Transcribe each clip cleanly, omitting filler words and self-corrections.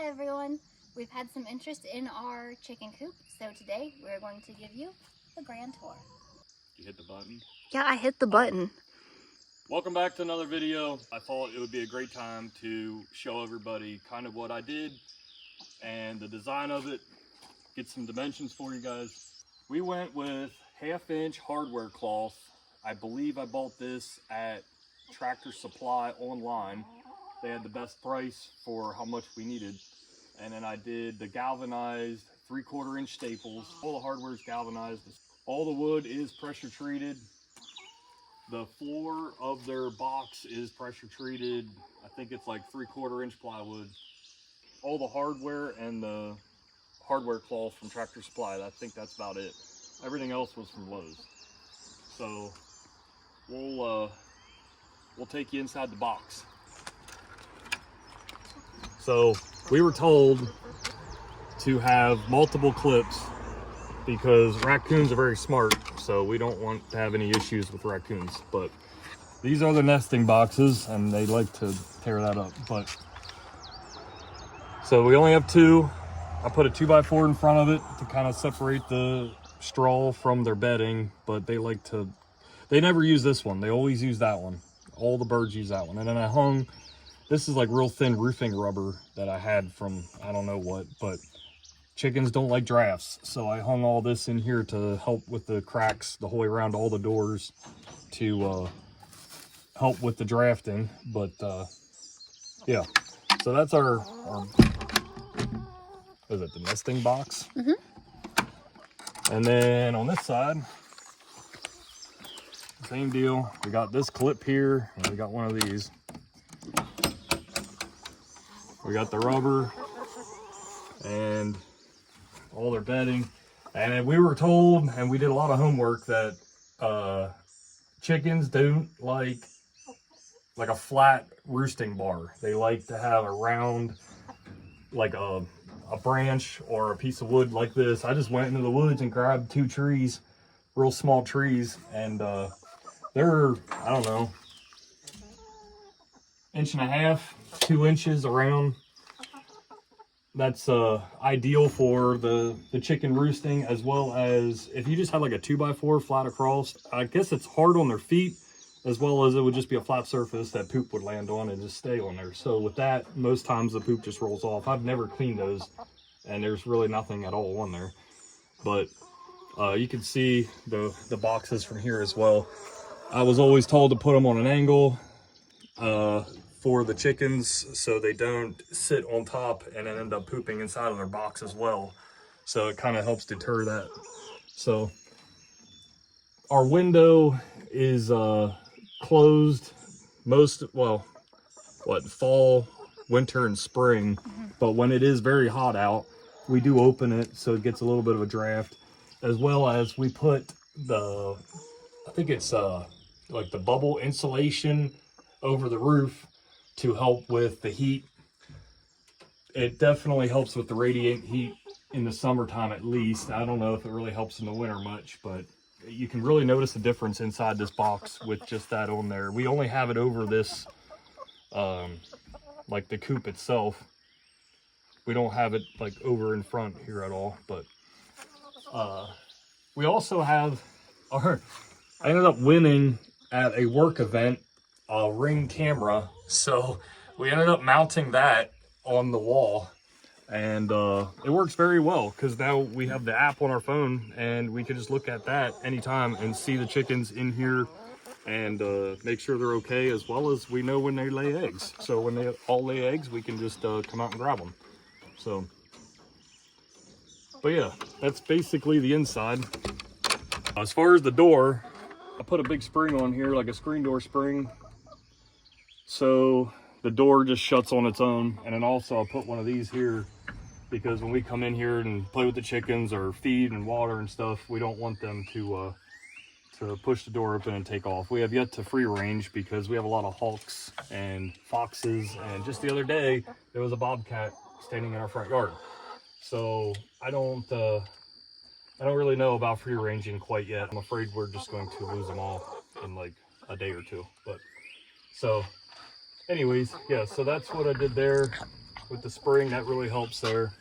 Hi everyone, we've had some interest in our chicken coop, so today we're going to give you the grand tour. You hit the button? Yeah, I hit the button. Welcome back to another video. I thought it would be a great time to show everybody kind of what I did and the design of it, get some dimensions for you guys. We went with 1/2-inch hardware cloth. I believe I bought this at Tractor Supply online. They had the best price for how much we needed. And then I did the galvanized 3/4 inch staples. All the hardware is galvanized. All the wood is pressure treated. The floor of their box is pressure treated. I think it's like 3/4 inch plywood. All the hardware and the hardware cloth from Tractor Supply, I think that's about it. Everything else was from Lowe's. So we'll take you inside the box. So we were told to have multiple clips because raccoons are very smart, so we don't want to have any issues with raccoons. But these are the nesting boxes and they like to tear that up. But so we only have two. I put a 2x4 in front of it to kind of separate the straw from their bedding, but they never use this one. They always use that one. All the birds use that one. And then I hung, this is like real thin roofing rubber that I had from I don't know what, but chickens don't like drafts. So I hung all this in here to help with the cracks the whole way around all the doors to help with the drafting. But yeah, so that's our what is it, the nesting box? Mm-hmm. And then on this side, same deal. We got this clip here, and we got one of these. We got the rubber and all their bedding. And we were told, and we did a lot of homework, that chickens don't like a flat roosting bar. They like to have a round, like a branch or a piece of wood like this. I just went into the woods and grabbed 2 trees, real small trees, and they're, I don't know, 1.5 inches, 2 inches around. That's ideal for the chicken roosting, as well as if you just had like a 2x4 flat across. I guess it's hard on their feet, as well as it would just be a flat surface that poop would land on and just stay on there. So with that, most times the poop just rolls off. I've never cleaned those, and there's really nothing at all on there. But you can see the boxes from here as well. I was always told to put them on an angle for the chickens so they don't sit on top and then end up pooping inside of their box as well. So it kind of helps deter that. So our window is closed fall, winter, and spring. But when it is very hot out, we do open it so it gets a little bit of a draft, as well as we put I think it's like the bubble insulation over the roof to help with the heat. It definitely helps with the radiant heat in the summertime, at least. I don't know if it really helps in the winter much, but you can really notice the difference inside this box with just that on there. We only have it over this, like the coop itself. We don't have it like over in front here at all, but we also have I ended up winning at a work event a Ring camera, so we ended up mounting that on the wall, and it works very well because now we have the app on our phone and we can just look at that anytime and see the chickens in here and make sure they're okay, as well as we know when they lay eggs. So when they all lay eggs, we can just come out and grab them. So, but yeah, that's basically the inside. As far as the door, I put a big spring on here, like a screen door spring, so the door just shuts on its own. And then also I'll put one of these here because when we come in here and play with the chickens or feed and water and stuff, we don't want them to push the door open and take off. We have yet to free range because we have a lot of hawks and foxes, and just the other day there was a bobcat standing in our front yard. So I don't really know about free ranging quite yet. I'm afraid we're just going to lose them all in like a day or two. But so anyways, yeah, so that's what I did there. with the spring. That really helps there.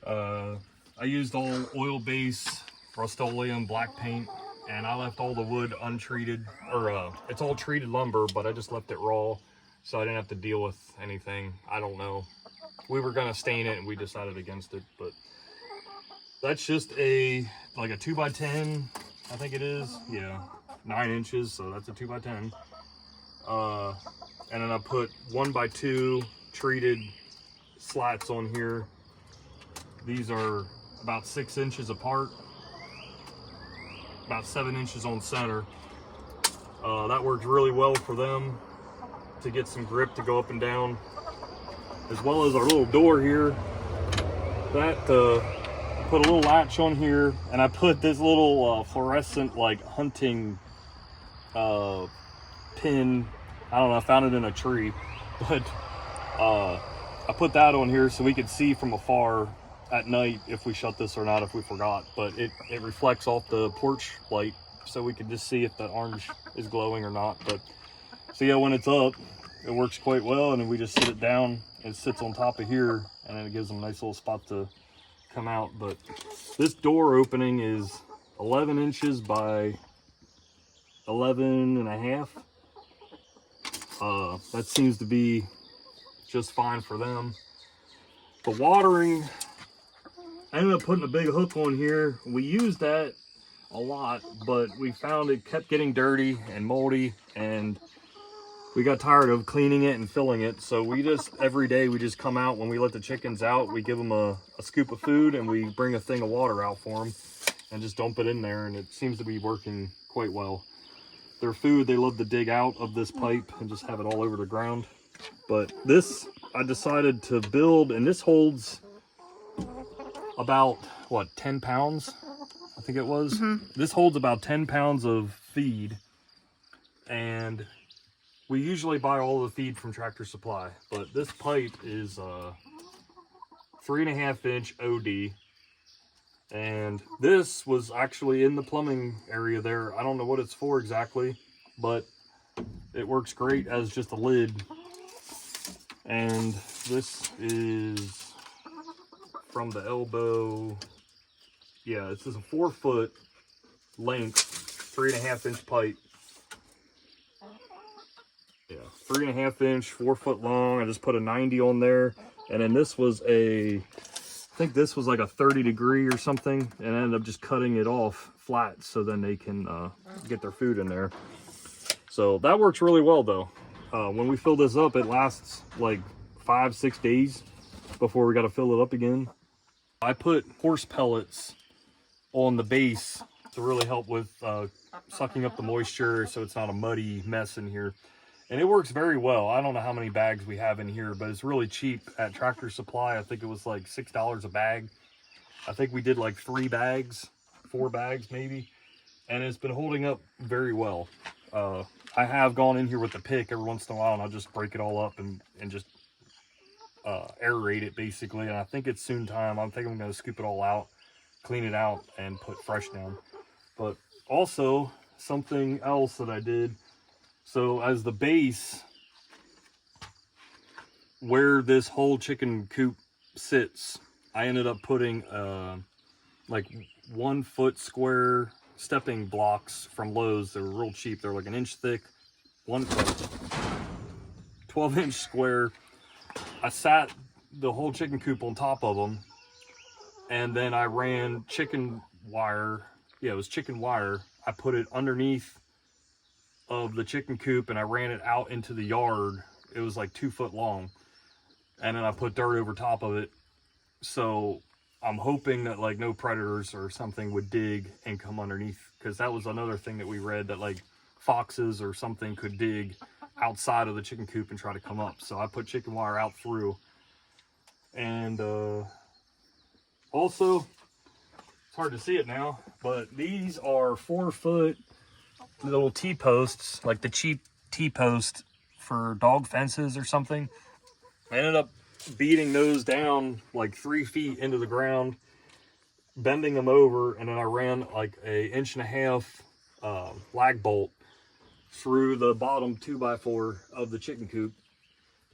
I used all oil base, Rust-Oleum black paint, and I left all the wood untreated, or it's all treated lumber, but I just left it raw, so I didn't have to deal with anything. I don't know. We were gonna stain it and we decided against it, but that's just like a 2x10, I think it is. Yeah, 9 inches, so that's a 2x10. And then I put 1x2 treated slats on here. These are about 6 inches apart, about 7 inches on center. That worked really well for them to get some grip to go up and down, as well as our little door here. That put a little latch on here, and I put this little fluorescent like hunting pin. I don't know, I found it in a tree, but I put that on here so we could see from afar at night if we shut this or not, if we forgot. But it reflects off the porch light, so we can just see if the orange is glowing or not. But so yeah, when it's up, it works quite well, and then we just sit it down. It sits on top of here, and then it gives them a nice little spot to come out. But this door opening is 11 inches by 11 and a half. That seems to be just fine for them. The watering, I ended up putting a big hook on here. We used that a lot, but we found it kept getting dirty and moldy, and we got tired of cleaning it and filling it. So we just, every day we just come out when we let the chickens out, we give them a scoop of food and we bring a thing of water out for them and just dump it in there, and it seems to be working quite well. Their food, they love to dig out of this pipe and just have it all over the ground. But this, I decided to build, and this holds about, what, 10 pounds? I think it was. This holds about 10 pounds of feed, and we usually buy all the feed from Tractor Supply, but this pipe is 3.5 inch OD, and this was actually in the plumbing area there. I don't know what it's for exactly, but it works great as just a lid. And this is from the elbow. Yeah, this is a 4-foot length, 3.5 inch pipe. Yeah, 3.5 inch, 4 foot long. I just put a 90 on there. And then this was I think this was like a 30 degree or something. And I ended up just cutting it off flat so then they can get their food in there. So that works really well though. When we fill this up, it lasts like 5-6 days before we got to fill it up again. I put horse pellets on the base to really help with sucking up the moisture so it's not a muddy mess in here. And it works very well. I don't know how many bags we have in here, but it's really cheap at Tractor Supply. I think it was like $6 a bag. I think we did like 3 bags, 4 bags maybe. And it's been holding up very well. I have gone in here with the pick every once in a while, and I'll just break it all up and just aerate it basically. And I think it's soon time. I think I'm going to scoop it all out, clean it out, and put fresh down. But also something else that I did. So as the base, where this whole chicken coop sits, I ended up putting like 1 foot square stepping blocks from Lowe's. They were real cheap. They're like an inch thick, 12 inch square. I sat the whole chicken coop on top of them, and then I ran chicken wire. Yeah, it was chicken wire. I put it underneath of the chicken coop, and I ran it out into the yard. It was like 2 foot long, and then I put dirt over top of it. So I'm hoping that like no predators or something would dig and come underneath, because that was another thing that we read, that like foxes or something could dig outside of the chicken coop and try to come up. So I put chicken wire out through. And also, it's hard to see it now, but these are 4 foot little T-posts, like the cheap T-post for dog fences or something. I ended up beating those down like 3 feet into the ground, bending them over, and then I ran like a 1.5 inch lag bolt through the bottom 2x4 of the chicken coop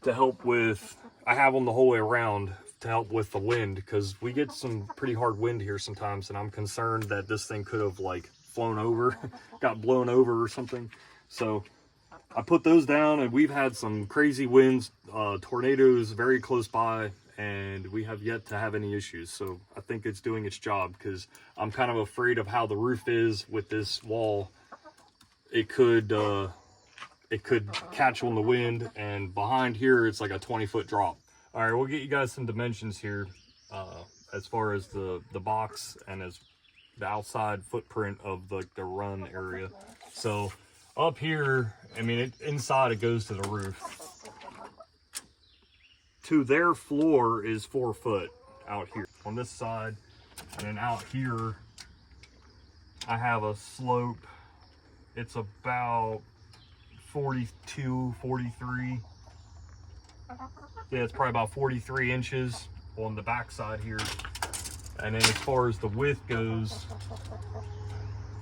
to help with, I have them the whole way around to help with the wind, because we get some pretty hard wind here sometimes, and I'm concerned that this thing could have like flown over, got blown over or something. So I put those down, and we've had some crazy winds, tornadoes very close by, and we have yet to have any issues. So I think it's doing its job, because I'm kind of afraid of how the roof is with this wall. It could catch on the wind, and behind here it's like a 20-foot drop. All right, we'll get you guys some dimensions here as far as the box and as the outside footprint of the run area. So up here, I mean, inside it goes to the roof. To their floor is 4 foot out here on this side, and then out here I have a slope. It's about 42, 43. Yeah, it's probably about 43 inches on the back side here. And then as far as the width goes,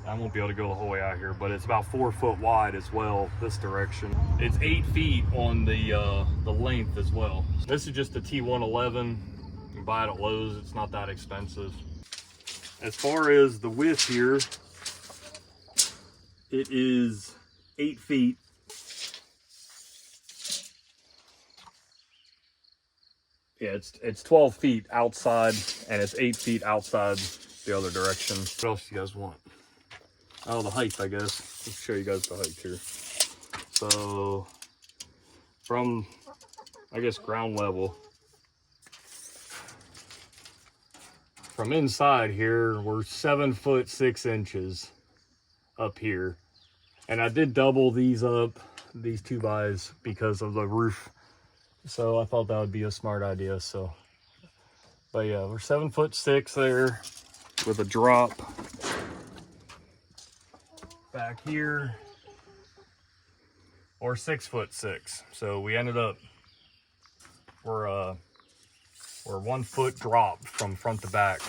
I won't be able to go the whole way out here, but it's about 4 foot wide as well, this direction. It's 8 feet on the length as well. This is just a T111. You can buy it at Lowe's, it's not that expensive. As far as the width here, it is 8 feet. Yeah, it's 12 feet outside, and it's 8 feet outside the other direction. What else do you guys want? Oh, the height, I guess. Let's show you guys the height here. So, from, I guess, ground level, from inside here, we're 7 foot 6 inches up here. And I did double these up, these 2x, because of the roof. So I thought that would be a smart idea. So, but yeah, we're 7 foot 6 there with a drop back here, or 6 foot 6. So we ended up, we're 1 foot drop from front to back.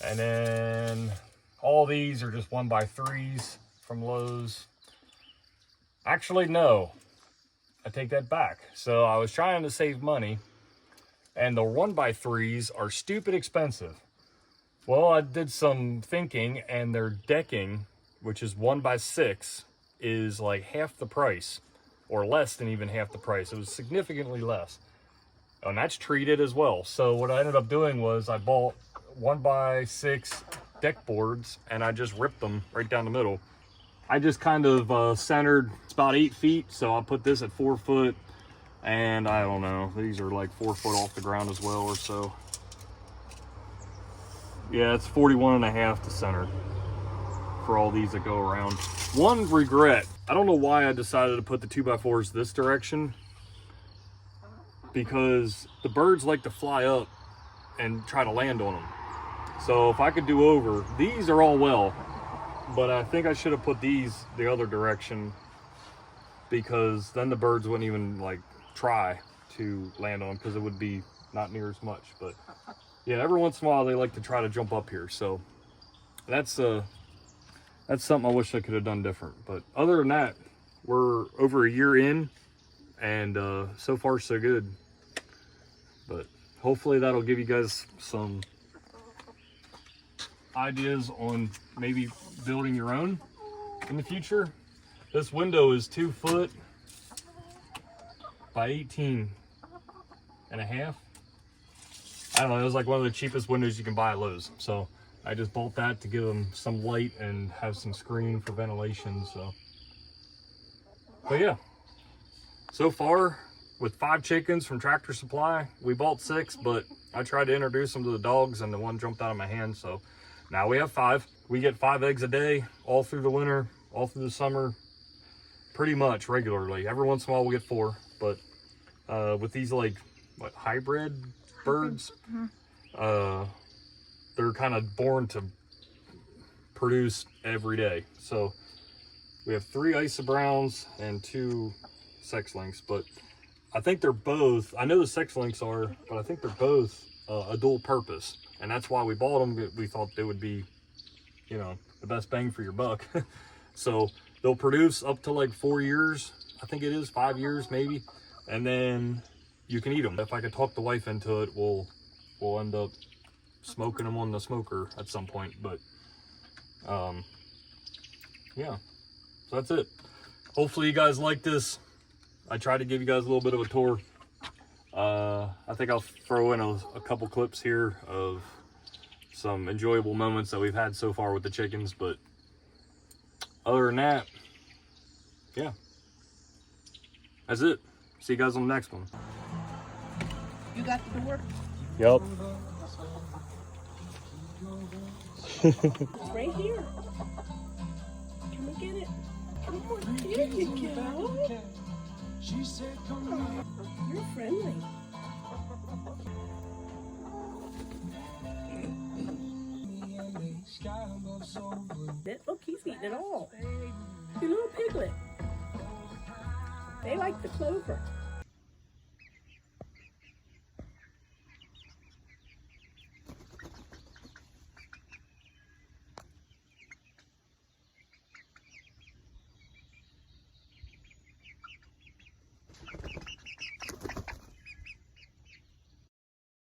And then all these are just 1x3s from Lowe's. Actually, no. I take that back. So I was trying to save money, and the 1x3s are stupid expensive. Well, I did some thinking, and their decking, which is 1x6, is like half the price, or less than even half the price. It was significantly less. And that's treated as well. So what I ended up doing was I bought 1x6 deck boards, and I just ripped them right down the middle. I just kind of centered, it's about 8 feet, so I'll put this at 4 foot, and I don't know, these are like 4 foot off the ground as well or so. Yeah, it's 41.5 to center for all these that go around. One regret, I don't know why I decided to put the 2x4s this direction, because the birds like to fly up and try to land on them. So if I could do over, these are all well, but I think I should have put these the other direction, because then the birds wouldn't even like try to land on them, because it would be not near as much. But yeah, every once in a while they like to try to jump up here. So that's something I wish I could have done different. But other than that, we're over a year in, and so far so good. But hopefully that'll give you guys some ideas on maybe building your own in the future. This window is 2 foot by 18.5. I don't know, it was like one of the cheapest windows you can buy at Lowe's. So I just bought that to give them some light and have some screen for ventilation. So, but yeah, so far with 5 chickens from Tractor Supply, we bought 6, but I tried to introduce them to the dogs and the one jumped out of my hand. So now we have 5. We get 5 eggs a day all through the winter, all through the summer, pretty much regularly. Every once in a while we get 4, but with these like hybrid birds, they're kind of born to produce every day. So we have 3 Isa Browns and 2 sex links, but I think they're both, I know the sex links are, but I think they're both a dual purpose. And that's why we bought them. We thought they would be, you know, the best bang for your buck. So they'll produce up to like 4 years. I think it is 5 years maybe. and then you can eat them. If I could talk the wife into it, we'll end up smoking them on the smoker at some point. But yeah, so that's it. Hopefully you guys like this. I tried to give you guys a little bit of a tour. I think I'll throw in a couple clips here of some enjoyable moments that we've had so far with the chickens, but other than that, yeah, that's it. See you guys on the next one. You got the door? Yep. It's right here. Come and get it. Come on, here you go. Oh, you're friendly. Look, he's eating it all. Your little piglet. They like the clover.